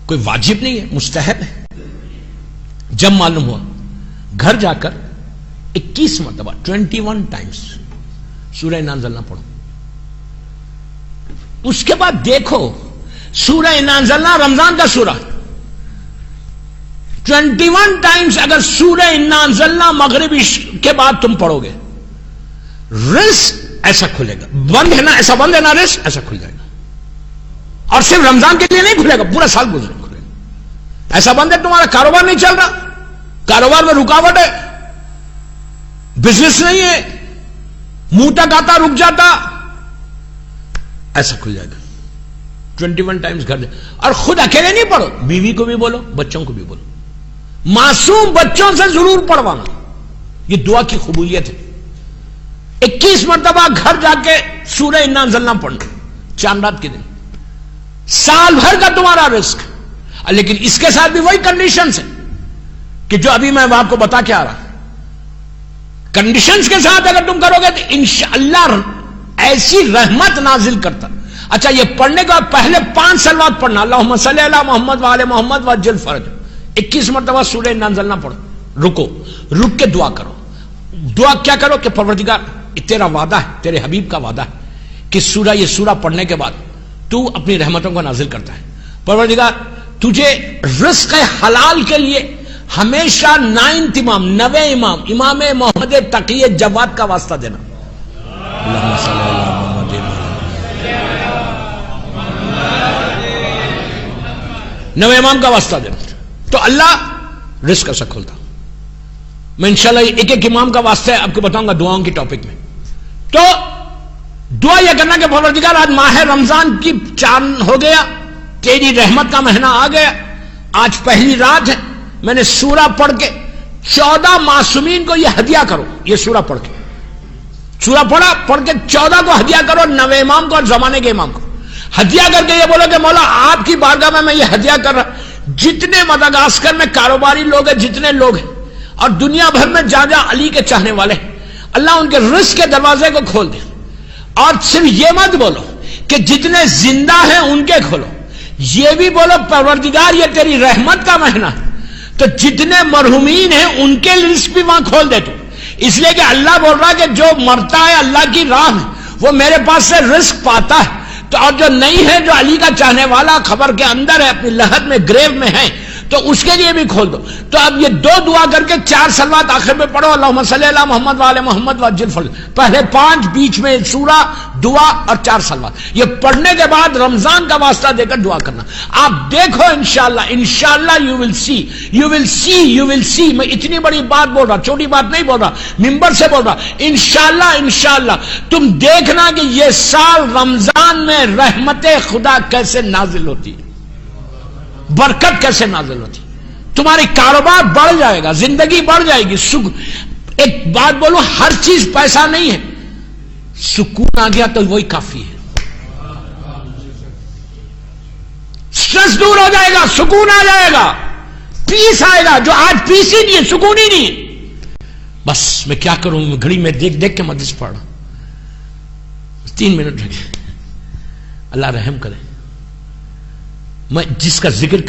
کوئی واجب نہیں ہے، مستحب ہے. جب معلوم ہوا گھر جا کر 21 مرتبہ 21 ٹائمز سورہ انا انزلنا پڑھو. اس کے بعد دیکھو سورہ انا انزلنا رمضان کا سورہ 21 ٹائمز اگر سورہ انا انزلنا مغرب کے بعد تم پڑھو گے، رزق ایسا کھلے گا. بند ہے نا، ایسا بند ہے نا، رزق ایسا کھل جائے گا. اور صرف رمضان کے لیے نہیں کھلے گا، پورا سال گزرے کھلے گا. ایسا بند ہے تمہارا کاروبار نہیں چل رہا، کاروبار میں رکاوٹ ہے، بزنس نہیں ہے، منہ تک آتا رک جاتا، ایسا کھل جائے گا. 21 ٹائمز گھر جائے. اور خود اکیلے نہیں پڑھو، بیوی کو بھی بولو، بچوں کو بھی بولو. معصوم بچوں سے ضرور پڑھوانا، یہ دعا کی قبولیت ہے. 21 مرتبہ گھر جا کے سورہ انا انزلنا پڑھنا چاند رات کے دن، سال بھر کا تمہارا رزق. لیکن اس کے ساتھ بھی وہی کنڈیشنز ہیں کہ جو ابھی میں آپ کو بتا کے آ رہا. کنڈیشنز کے ساتھ اگر تم کرو گے تو انشاءاللہ ایسی رحمت نازل کرتا. اچھا، یہ پڑھنے کا پہلے 5 صلوات پڑھنا، اللہم صلی علی محمد وعلی محمد وعجل فرج. 21 مرتبہ سورہ انا انزلنا پڑھو. رکو، رک کے دعا کرو. دعا کیا کرو کہ پروردگار، تیرا وعدہ ہے، تیرے حبیب کا وعدہ ہے کہ یہ سورہ پڑھنے کے بعد تو اپنی رحمتوں کو نازل کرتا ہے. پروردگار تجھے رزق حلال کے لیے ہمیشہ 9 امام 9 امام امام محمد تقی جواد کا واسطہ دینا. اللہم صلی علی محمد 9 امام کا واسطہ دینا تو اللہ رزق ایسا کھولتا. میں انشاءاللہ ایک امام کا واسطہ آپ کو بتاؤں گا دعاؤں کی ٹاپک میں. تو دعا یہ کرنا کہ پروردگار آج ماہ رمضان کی چاند ہو گیا، تیری رحمت کا مہینہ آ گیا، آج پہلی رات ہے، میں نے سورہ پڑھ کے 14 معصومین کو یہ ہدیہ کرو. یہ سورہ پڑھ کے سورہ پڑھ کے 14 کو ہدیہ کرو، 9 امام کو اور زمانے کے امام کو ہدیہ کر کے یہ بولو کہ مولا آپ کی بارگاہ میں یہ ہدیہ کر رہا. جتنے مدغاسکر میں کاروباری لوگ ہیں، جتنے لوگ ہیں اور دنیا بھر میں جہاں جہاں علی کے چاہنے والے ہیں، اللہ ان کے رزق کے دروازے کو کھول دے. اور صرف یہ مت بولو کہ جتنے زندہ ہیں ان کے کھولو، یہ بھی بولو پروردگار یہ تیری رحمت کا مہینہ ہے تو جتنے مرحومین ہیں ان کے رزق بھی وہاں کھول دے تو. اس لیے کہ اللہ بول رہا ہے کہ جو مرتا ہے اللہ کی راہ میں وہ میرے پاس سے رزق پاتا ہے. تو اور جو نہیں ہے، جو علی کا چاہنے والا خبر کے اندر ہے، اپنی لحد میں گریو میں ہے، تو اس کے لیے بھی کھول دو. تو اب یہ 2 دعا کر کے 4 صلوات آخر میں پڑھو، اللہم صلی علی محمد وعلی محمد وعجل فرج. پہلے 5 بیچ میں سورہ دعا اور 4 صلوات. یہ پڑھنے کے بعد رمضان کا واسطہ دے کر دعا کرنا. آپ دیکھو انشاءاللہ یو ول سی. میں اتنی بڑی بات بول رہا، چھوٹی بات نہیں بول رہا، ممبر سے بول رہا. انشاءاللہ تم دیکھنا کہ یہ سال رمضان میں رحمت خدا کیسے نازل ہوتی ہے، برکت کیسے نازل ہوتی. تمہاری کاروبار بڑھ جائے گا، زندگی بڑھ جائے گی. ایک بات بولو، ہر چیز پیسہ نہیں ہے، سکون آ گیا تو وہی کافی ہے. سٹریس دور ہو جائے گا، سکون آ جائے گا، پیس آئے گا. جو آج پیس ہی نہیں ہے، سکون ہی نہیں ہے. بس میں کیا کروں، گھڑی میں دیکھ کے مدرس پڑھ رہا. 3 منٹ رہ گئے. اللہ رحم کرے. میں جس کا ذکر